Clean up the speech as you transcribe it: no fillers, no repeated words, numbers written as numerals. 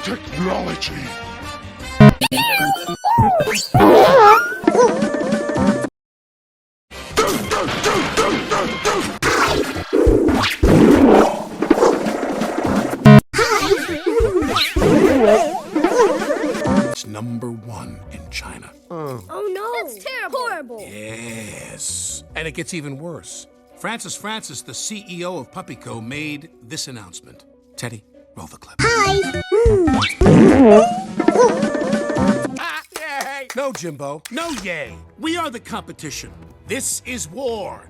technology. It's #1 in China. Oh no! That's terrible! Horrible! Yes. And it gets even worse. Francis, the CEO of PuppyCo, made this announcement. Teddy, roll the clip. Yay! No, Jimbo. No yay. We are the competition. This is war.